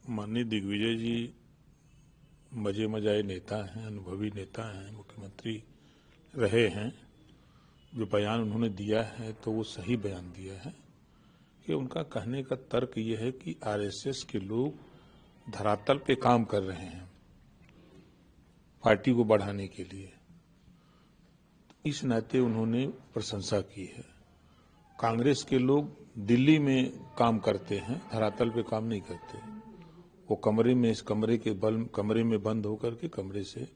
माननीय दिग्विजय जी मजे मजाए नेता हैं, अनुभवी नेता हैं, मुख्यमंत्री रहे हैं। जो बयान उन्होंने दिया है तो वो सही बयान दिया है कि उनका कहने का तर्क ये है कि आरएसएस के लोग धरातल पे काम कर रहे हैं पार्टी को बढ़ाने के लिए। इस नाते उन्होंने प्रशंसा की है। कांग्रेस के लोग दिल्ली में काम करते हैं, धरातल पे काम नहीं करते। वो कमरे में इस कमरे में बंद होकर के कमरे से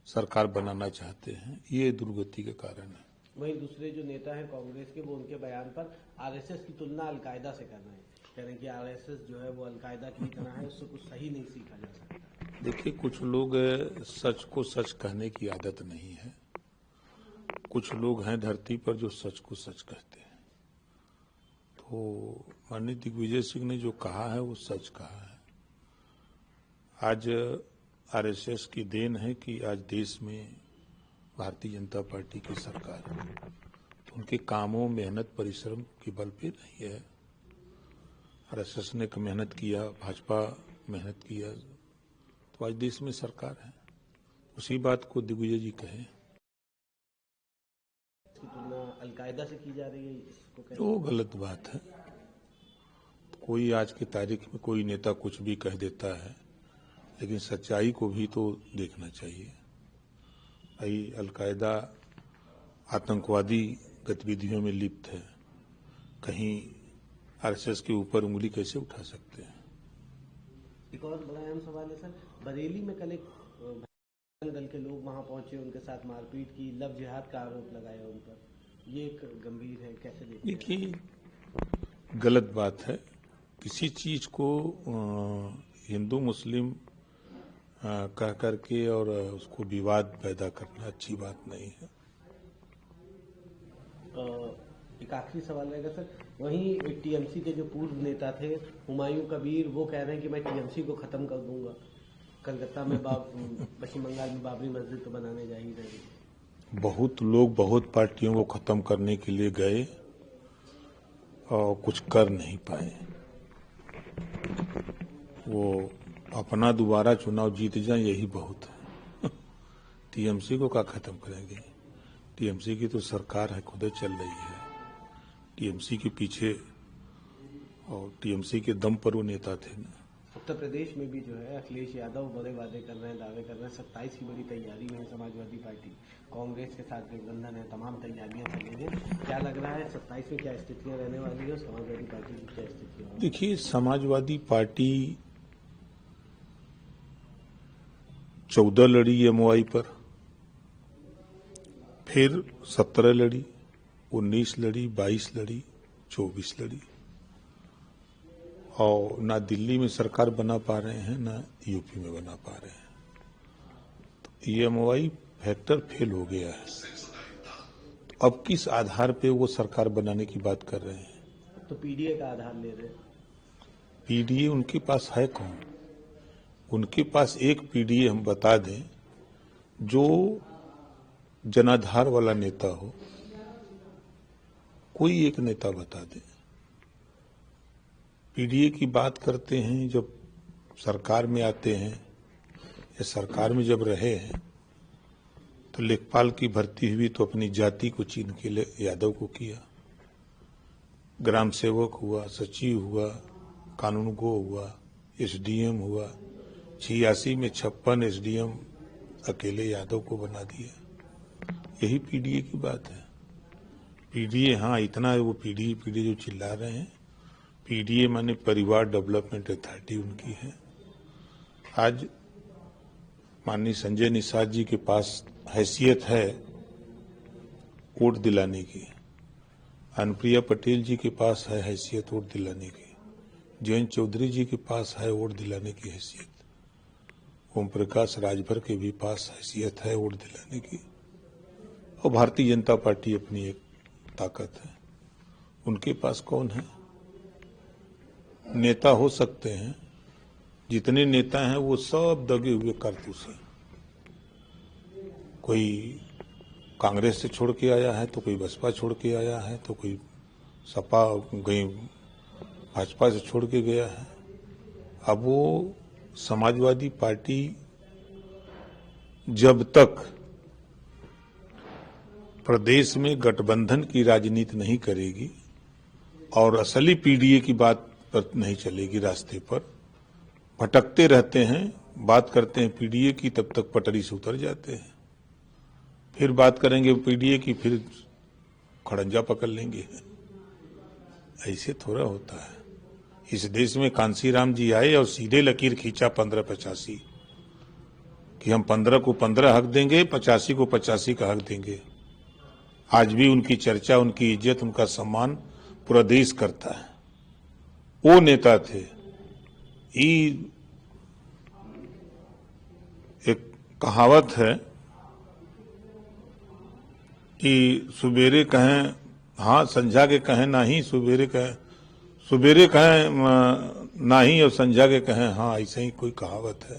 सरकार बनाना चाहते हैं। ये दुर्गति के कारण है। वहीं दूसरे जो नेता हैं कांग्रेस के, वो उनके बयान पर आरएसएस की तुलना अलकायदा से कर रहे हैं। कह रहे हैं कि आरएसएस जो है वो अलकायदा की तरह है, उससे कुछ सही नहीं सीखा जा सकता। देखिए, कुछ लोग सच को सच कहने की आदत नहीं है। कुछ लोग हैं धरती पर जो सच को सच कहते हैं। तो माननीय दिग्विजय सिंह ने जो कहा है वो सच कहा है। आज आरएसएस की देन है कि आज देश में भारतीय जनता पार्टी की सरकार है। तो उनके कामों, मेहनत, परिश्रम के बल पे नहीं है। आरएसएस ने मेहनत किया, भाजपा मेहनत किया, तो आज देश में सरकार है। उसी बात को दिग्विजय जी कहें। इसकी तुलना अलकायदा से की जा रही है, इसको तो गलत बात है। कोई आज की तारीख में कोई नेता कुछ भी कह देता है, लेकिन सच्चाई को भी तो देखना चाहिए। भाई, अलकायदा आतंकवादी गतिविधियों में लिप्त है, कहीं आरएसएस के ऊपर उंगली कैसे उठा सकते हैं? एक और बड़ा अहम सवाल है सर, बरेली में कल एक दल के लोग वहां पहुंचे, उनके साथ मारपीट की, लव जिहाद का आरोप लगाया उन पर। ये एक गंभीर है, कैसे देखिए, गलत बात है। किसी चीज को हिंदू मुस्लिम कह करके और उसको विवाद पैदा करना अच्छी बात नहीं है। एक आखिरी सवाल रहेगा सर, वहीं टीएमसी के जो पूर्व नेता थे हुमायूं कबीर, वो कह रहे हैं कि मैं टीएमसी को खत्म कर दूंगा। कलकत्ता में पश्चिम बंगाल में बाबरी मस्जिद तो बनाने जा ही रहे। बहुत लोग बहुत पार्टियों को खत्म करने के लिए गए और कुछ कर नहीं पाए। वो अपना दोबारा चुनाव जीत जाए, यही बहुत है। टीएमसी को क्या खत्म करेंगे? टीएमसी की तो सरकार है, खुद चल रही है। टीएमसी के पीछे और टीएमसी के दम पर वो नेता थे ना। उत्तर प्रदेश में भी जो है अखिलेश यादव बड़े वादे कर रहे हैं, दावे कर रहे हैं। 27 की बड़ी तैयारी में समाजवादी पार्टी, कांग्रेस के साथ गठबंधन है, तमाम तैयारियां चलेंगी। क्या लग रहा है 27 में क्या स्थितियां रहने वाली है, समाजवादी पार्टी की क्या स्थितियां? देखिए, समाजवादी पार्टी 14 लड़ी एमओआई पर, फिर 17 लड़ी, 19 लड़ी, 22 लड़ी, 24 लड़ी, और ना दिल्ली में सरकार बना पा रहे हैं, ना यूपी में बना पा रहे हैं। तो एमओआई फैक्टर फेल हो गया है। तो अब किस आधार पे वो सरकार बनाने की बात कर रहे हैं? तो पीडीए का आधार ले रहे हैं। पीडीए उनके पास है कौन? उनके पास एक पीडीए हम बता दें जो जनाधार वाला नेता हो। कोई एक नेता बता दे। पीडीए की बात करते हैं, जब सरकार में आते हैं या सरकार में जब रहे हैं तो लेखपाल की भर्ती हुई तो अपनी जाति को चीन के लिए यादव को किया। ग्राम सेवक हुआ, सचिव हुआ, कानूनगो हुआ, एसडीएम हुआ। 86 में 56 एसडीएम अकेले यादव को बना दिया। यही पीडीए की बात है। पीडीए, हाँ इतना है, वो पीडीए जो चिल्ला रहे हैं, पीडीए माने परिवार डेवलपमेंट अथॉरिटी उनकी है। आज माननीय संजय निषाद जी के पास हैसियत है वोट दिलाने की, अनुप्रिया पटेल जी के पास है हैसियत वोट दिलाने की, जयंत चौधरी जी के पास है वोट दिलाने की हैसियत, ओम प्रकाश राजभर के भी पास हैसियत है वोट दिलाने की, और भारतीय जनता पार्टी अपनी एक ताकत है। उनके पास कौन है? नेता हो सकते हैं, जितने नेता हैं वो सब दगे हुए कारतूस हैं। कोई कांग्रेस से छोड़ के आया है, तो कोई बसपा छोड़ के आया है, तो कोई सपा गई भाजपा से छोड़ के गया है। अब वो समाजवादी पार्टी जब तक प्रदेश में गठबंधन की राजनीति नहीं करेगी और असली पीडीए की बात पर नहीं चलेगी, रास्ते पर भटकते रहते हैं, बात करते हैं पीडीए की, तब तक पटरी से उतर जाते हैं। फिर बात करेंगे पीडीए की, फिर खड़ंजा पकड़ लेंगे। ऐसे थोड़ा होता है। इस देश में कांसीराम जी आए और सीधे लकीर खींचा 15-85 कि हम 15 को 15 हक देंगे, 85 को 85 का हक देंगे। आज भी उनकी चर्चा, उनकी इज्जत, उनका सम्मान पूरा देश करता है। वो नेता थे। एक कहावत है कि सवेरे कहें हाँ, संझा के कहें नहीं, सवेरे कहें नहीं और संझा के कहें हाँ, ऐसे ही कोई कहावत है।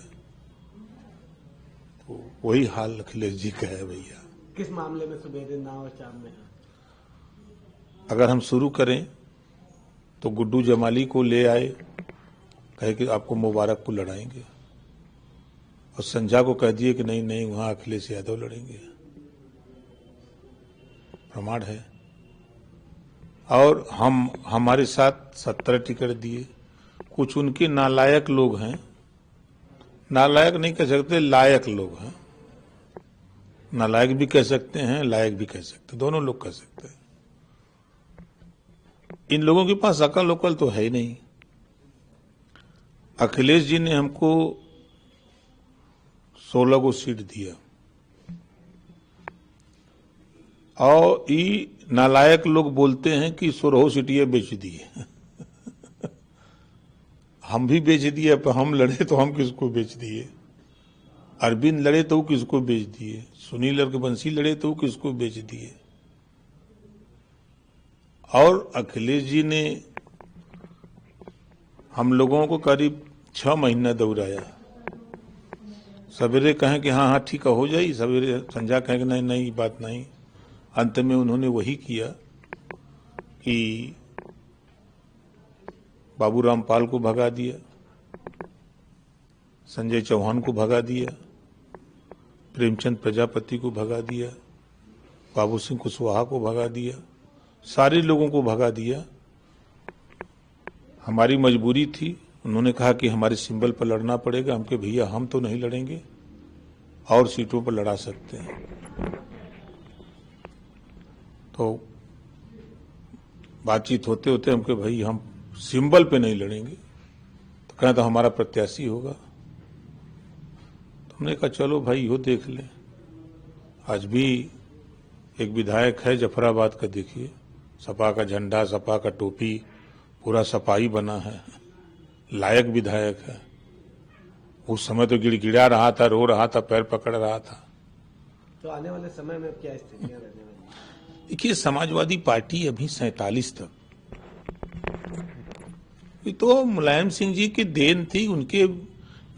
तो वही हाल अखिलेश जी का है भैया। किस मामले में सवेरे ना और शाम में? अगर हम शुरू करें तो गुड्डू जमाली को ले आए, कहे कि आपको मुबारक को लड़ाएंगे, और संझा को कह दिए कि नहीं नहीं, वहां अखिलेश यादव लड़ेंगे। प्रमाण है। और हमारे साथ 17 टिकट दिए। कुछ उनके नालायक लोग हैं, नालायक नहीं कह सकते, लायक लोग हैं। नालायक भी कह सकते हैं, लायक भी कह सकते, दोनों लोग कह सकते हैं। इन लोगों के पास अकल उकल तो है ही नहीं। अखिलेश जी ने हमको 16 को सीट दिया और ये नालायक लोग बोलते हैं कि 16 सीटें बेच दिए। हम भी बेच दिए, पर हम लड़े तो हम किसको बेच दिए? अरविंद लड़े तो वो किसको बेच दिए? सुनील रघुवंशी लड़े तो वो किसको बेच दिए? और अखिलेश जी ने हम लोगों को करीब 6 महीना दौड़ाया। सवेरे कहें कि हाँ हाँ ठीक है हो जाए, सवेरे संझा कहें कि नहीं नहीं बात नहीं। अंत में उन्होंने वही किया कि बाबू रामपाल को भगा दिया, संजय चौहान को भगा दिया, प्रेमचंद प्रजापति को भगा दिया, बाबू सिंह कुशवाहा को भगा दिया, सारे लोगों को भगा दिया। हमारी मजबूरी थी। उन्होंने कहा कि हमारे सिंबल पर लड़ना पड़ेगा। हमके भैया हम तो नहीं लड़ेंगे, और सीटों पर लड़ा सकते हैं। तो बातचीत होते होते हमके भाई हम सिंबल पे नहीं लड़ेंगे, तो कहा तो हमारा प्रत्याशी होगा। तो हमने कहा चलो भाई यो देख लें। आज भी एक विधायक है जफराबाद का, देखिए सपा का झंडा, सपा का टोपी, पूरा सपाई बना है, लायक विधायक है। उस समय तो गिड़गिड़ा रहा था, रो रहा था, पैर पकड़ रहा था। तो आने वाले समय में क्या स्थितियां रहने वाली? देखिए समाजवादी पार्टी अभी 47 तक, ये तो मुलायम सिंह जी की देन थी। उनके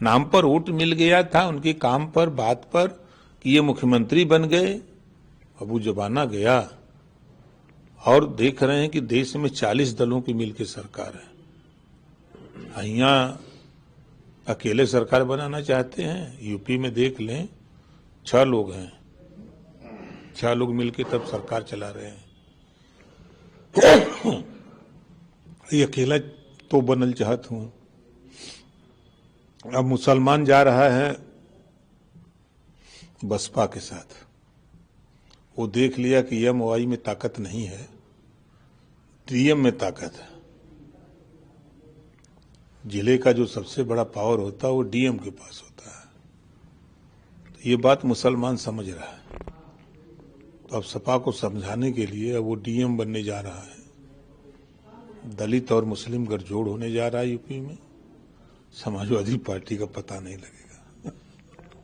नाम पर वोट मिल गया था, उनके काम पर, बात पर, कि ये मुख्यमंत्री बन गए। अब वो जमाना गया और देख रहे हैं कि देश में 40 दलों की मिलकर सरकार है। यहाँ अकेले सरकार बनाना चाहते हैं। यूपी में देख लें 6 लोग हैं, 6 लोग मिलकर तब सरकार चला रहे हैं। ये अकेला तो बनल चाहत हूं। अब मुसलमान जा रहा है बसपा के साथ। वो देख लिया कि एमओआई में ताकत नहीं है, डीएम में ताकत है। जिले का जो सबसे बड़ा पावर होता है वो डीएम के पास होता है। तो ये बात मुसलमान समझ रहा है। तो अब सपा को समझाने के लिए अब वो डीएम बनने जा रहा है। दलित और मुस्लिम गठजोड़ होने जा रहा है यूपी में। समाजवादी पार्टी का पता नहीं लगेगा।